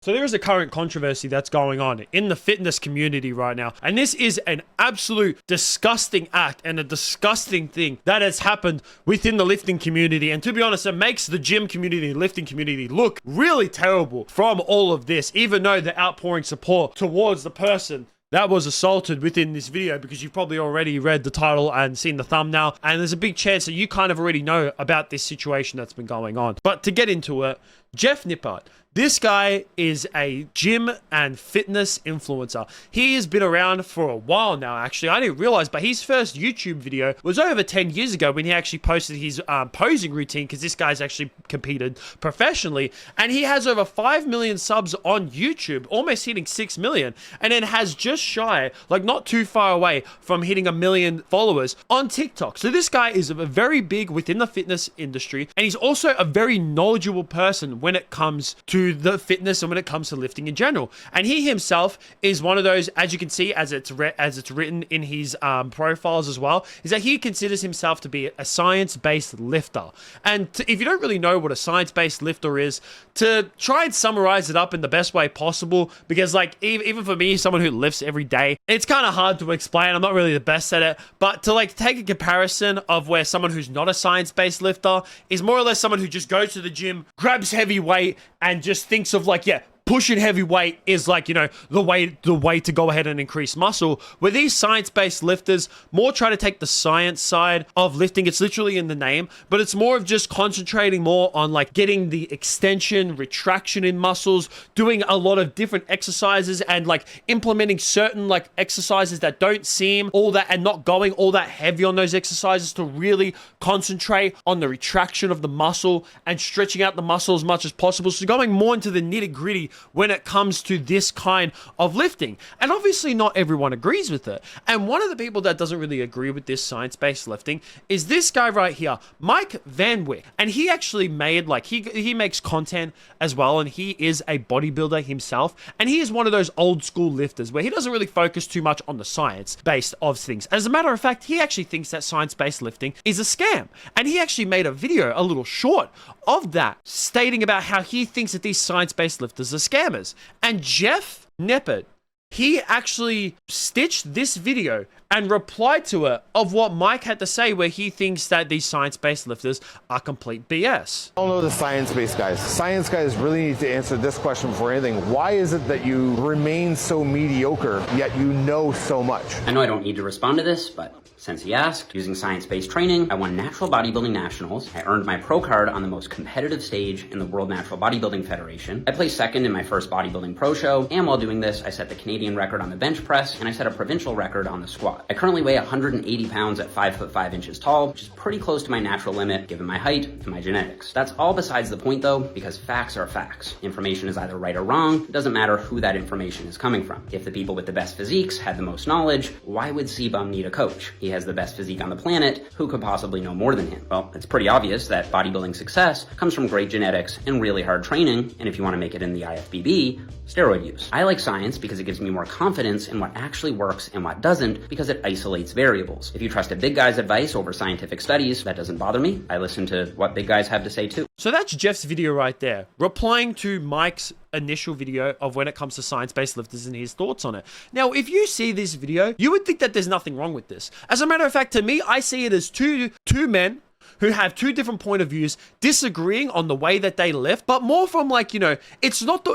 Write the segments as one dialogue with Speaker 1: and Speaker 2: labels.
Speaker 1: So there is a current controversy that's going on in the fitness community right now. And this is an absolute disgusting act and a disgusting thing that has happened within the lifting community. And to be honest, it makes the gym community, lifting community look really terrible from all of this, even though they're outpouring support towards the person that was assaulted within this video, because you've probably already read the title and seen the thumbnail, and there's a big chance that you kind of already know about this situation that's been going on. But to get into it, Jeff Nippard. This guy is a gym and fitness influencer. He has been around for a while now, actually. I didn't realize, but his first YouTube video was over 10 years ago when he actually posted his posing routine, because this guy's actually competed professionally. And he has over 5 million subs on YouTube, almost hitting 6 million. And then has just shy, like not too far away from hitting 1 million followers on TikTok. So this guy is very big within the fitness industry. And he's also a very knowledgeable person when it comes to the fitness and when it comes to lifting in general. And he himself is one of those, as you can see, as it's written in his profiles as well, is that he considers himself to be a science-based lifter. And if you don't really know what a science-based lifter is, to try and summarize it up in the best way possible, because like even for me, someone who lifts every day, it's kind of hard to explain. I'm not really the best at it, but to like take a comparison of where someone who's not a science-based lifter is more or less someone who just goes to the gym, grabs heavy weight, and just thinks of like, yeah, pushing heavy weight is like, you know, the way to go ahead and increase muscle. Where these science-based lifters more try to take the science side of lifting. It's literally in the name, but it's more of just concentrating more on like getting the extension, retraction in muscles, doing a lot of different exercises and like implementing certain like exercises that don't seem all that, and not going all that heavy on those exercises to really concentrate on the retraction of the muscle and stretching out the muscle as much as possible. So going more into the nitty-gritty when it comes to this kind of lifting. And obviously not everyone agrees with it. And one of the people that doesn't really agree with this science-based lifting is this guy right here, Mike Van Wyck. And he actually made like, he makes content as well, and he is a bodybuilder himself. And he is one of those old school lifters where he doesn't really focus too much on the science-based of things. As a matter of fact, he actually thinks that science-based lifting is a scam. And he actually made a video, a little short of that, stating about how he thinks that these science-based lifters are scammers. And Jeff Nippard, he actually stitched this video and replied to it of what Mike had to say, where he thinks that these science-based lifters are complete BS.
Speaker 2: I don't know the science-based guys. Science guys really need to answer this question before anything. Why is it that you remain so mediocre, yet you know so much?
Speaker 3: I know I don't need to respond to this, but since he asked, using science-based training, I won Natural Bodybuilding Nationals. I earned my pro card on the most competitive stage in the World Natural Bodybuilding Federation. I placed second in my first bodybuilding pro show, and while doing this, I set the Canadian record on the bench press, and I set a provincial record on the squat. I currently weigh 180 pounds at 5 foot 5 inches tall, which is pretty close to my natural limit given my height and my genetics. That's all besides the point though, because facts are facts. Information is either right or wrong. It doesn't matter who that information is coming from. If the people with the best physiques had the most knowledge, why would C-Bum need a coach? He has the best physique on the planet. Who could possibly know more than him? Well, it's pretty obvious that bodybuilding success comes from great genetics and really hard training, and if you want to make it in the IFBB, steroid use. I like science because it gives me more confidence in what actually works and what doesn't, because it isolates variables. If you trust a big guy's advice over scientific studies, that doesn't bother me. I listen to what big guys have to say too.
Speaker 1: So that's Jeff's video right there, replying to Mike's initial video of when it comes to science-based lifters and his thoughts on it. Now, if you see this video, you would think that there's nothing wrong with this. As a matter of fact, to me, I see it as two men who have two different point of views, disagreeing on the way that they lift, but more from like, you know, it's not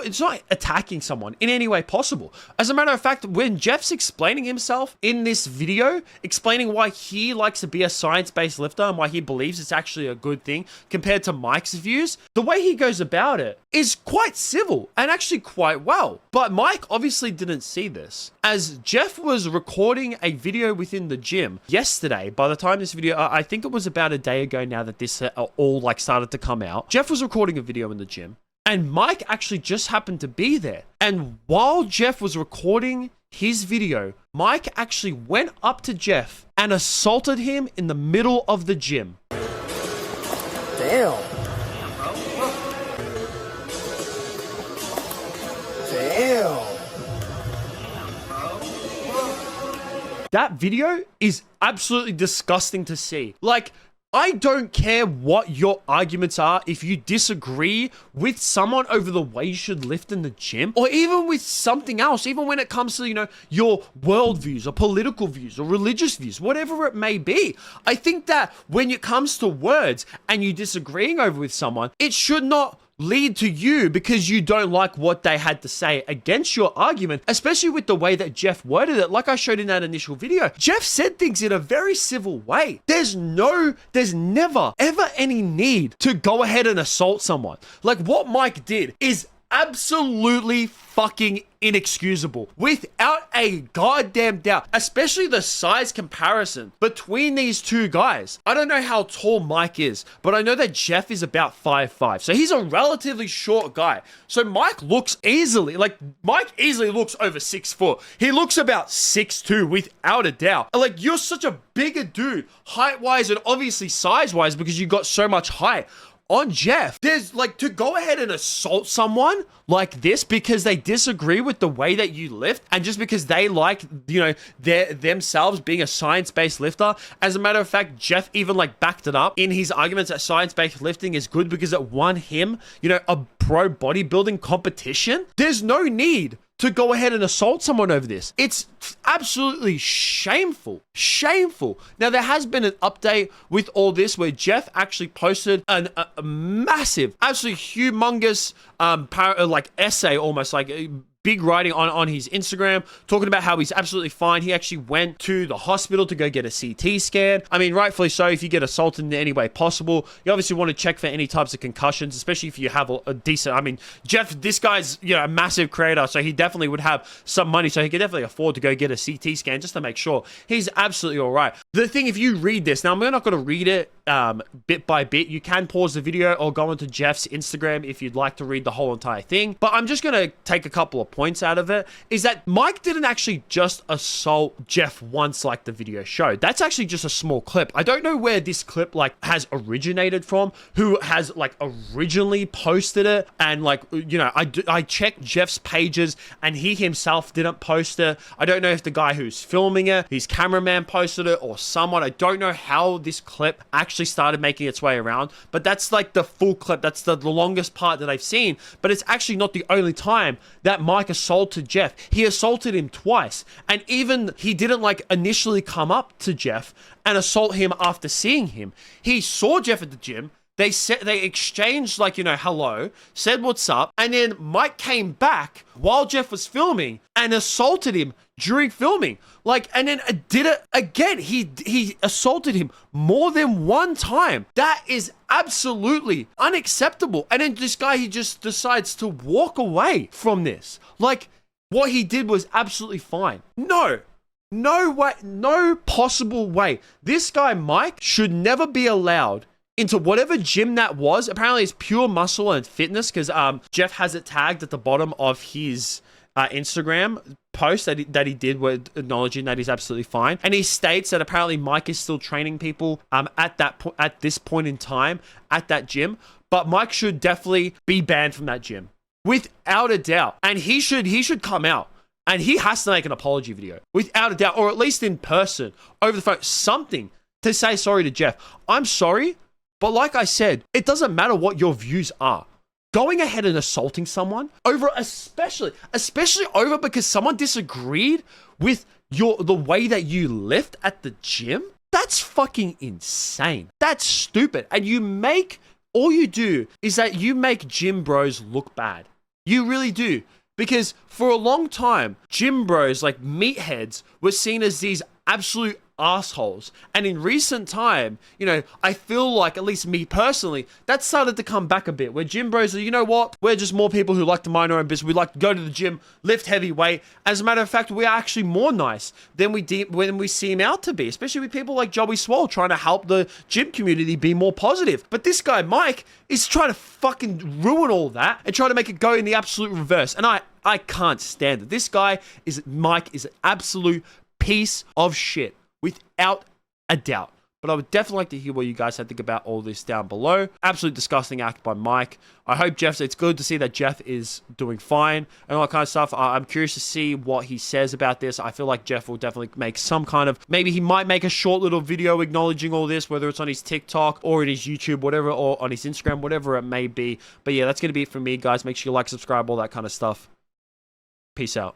Speaker 1: attacking someone in any way possible. As a matter of fact, when Jeff's explaining himself in this video, explaining why he likes to be a science-based lifter and why he believes it's actually a good thing compared to Mike's views, the way he goes about it is quite civil and actually quite well. But Mike obviously didn't see this, as Jeff was recording a video within the gym yesterday. By the time this video, I think it was about a day ago now that this all like started to come out, Jeff was recording a video in the gym and Mike actually just happened to be there. And while Jeff was recording his video, Mike actually went up to Jeff and assaulted him in the middle of the gym.
Speaker 4: Damn. Damn.
Speaker 1: That video is absolutely disgusting to see. Like, I don't care what your arguments are. If you disagree with someone over the way you should lift in the gym, or even with something else, even when it comes to, your worldviews or political views or religious views, whatever it may be, I think that when it comes to words and you disagreeing over with someone, it should not lead to you because you don't like what they had to say against your argument, especially with the way that Jeff worded it. Like I showed in that initial video, Jeff said things in a very civil way. There's never, ever any need to go ahead and assault someone. Like what Mike did is absolutely fucking inexcusable, without a goddamn doubt, especially the size comparison between these two guys. I don't know how tall Mike is, but I know that Jeff is about 5'5", so he's a relatively short guy. So Mike easily looks over 6 foot. He looks about 6'2", without a doubt. Like, you're such a bigger dude, height-wise and obviously size-wise, because you got so much height on Jeff. There's to go ahead and assault someone like this because they disagree with the way that you lift, and just because they like, themselves being a science-based lifter. As a matter of fact, Jeff even backed it up in his arguments that science-based lifting is good because it won him, a pro bodybuilding competition. There's no need to go ahead and assault someone over this. It's absolutely shameful. Shameful. Now, there has been an update with all this where Jeff actually posted a massive, absolutely humongous essay, almost big writing on his Instagram, talking about how he's absolutely fine. He actually went to the hospital to go get a CT scan. I mean, rightfully so. If you get assaulted in any way possible, you obviously want to check for any types of concussions, especially if you have a decent, I mean, Jeff, this guy's, a massive creator, so he definitely would have some money, so he could definitely afford to go get a CT scan just to make sure he's absolutely all right. The thing, if you read this, now I'm not going to read it bit by bit. You can pause the video or go into Jeff's Instagram if you'd like to read the whole entire thing, but I'm just going to take a couple of points out of it. Is that Mike didn't actually just assault Jeff once like the video showed. That's actually just a small clip. I don't know where this clip has originated from, who has originally posted it, and I checked Jeff's pages and he himself didn't post it. I don't know if the guy who's filming it, his cameraman posted it, or someone. I don't know how this clip actually started making its way around, but that's the full clip. That's the longest part that I've seen, but it's actually not the only time that Mike assaulted Jeff. He assaulted him twice, and even he didn't initially come up to Jeff and assault him after seeing him. He saw Jeff at the gym. They exchanged hello, said what's up, and then Mike came back while Jeff was filming and assaulted him during filming. And then did it again. He assaulted him more than one time. That is absolutely unacceptable. And then this guy, he just decides to walk away from this. What he did was absolutely fine. No way, no possible way. This guy, Mike, should never be allowed into whatever gym that was. Apparently it's Pure Muscle and Fitness, because Jeff has it tagged at the bottom of his Instagram post that he did, with acknowledging that he's absolutely fine. And he states that apparently Mike is still training people at this point in time at that gym, but Mike should definitely be banned from that gym without a doubt. And he should come out and he has to make an apology video without a doubt, or at least in person, over the phone, something to say sorry to Jeff. I'm sorry, but like I said, it doesn't matter what your views are. Going ahead and assaulting someone over, especially over because someone disagreed with the way that you lift at the gym, that's fucking insane. That's stupid. And all you do is that you make gym bros look bad. You really do. Because for a long time, gym bros, meatheads, were seen as these absolute assholes. And in recent time, I feel at least me personally, that started to come back a bit, where gym bros are, you know what, we're just more people who like to mind our own business. We like to go to the gym, lift heavy weight. As a matter of fact, we are actually more nice than when we seem out to be, especially with people like Joey Swole trying to help the gym community be more positive. But this guy, Mike, is trying to fucking ruin all that and trying to make it go in the absolute reverse. And I can't stand it. This guy, Mike, is an absolute piece of shit, without a doubt. But but I would definitely like to hear what you guys had to think about all this down below. Absolute disgusting act by Mike. I hope it's good to see that Jeff is doing fine and all that kind of stuff. I'm curious to see what he says about this. I feel like Jeff will definitely make some kind of, maybe he might make a short little video acknowledging all this, whether it's on his TikTok or in his YouTube, whatever, or on his Instagram, whatever it may be. But yeah, that's going to be it from me, guys. Make sure you like, subscribe, all that kind of stuff. Peace out.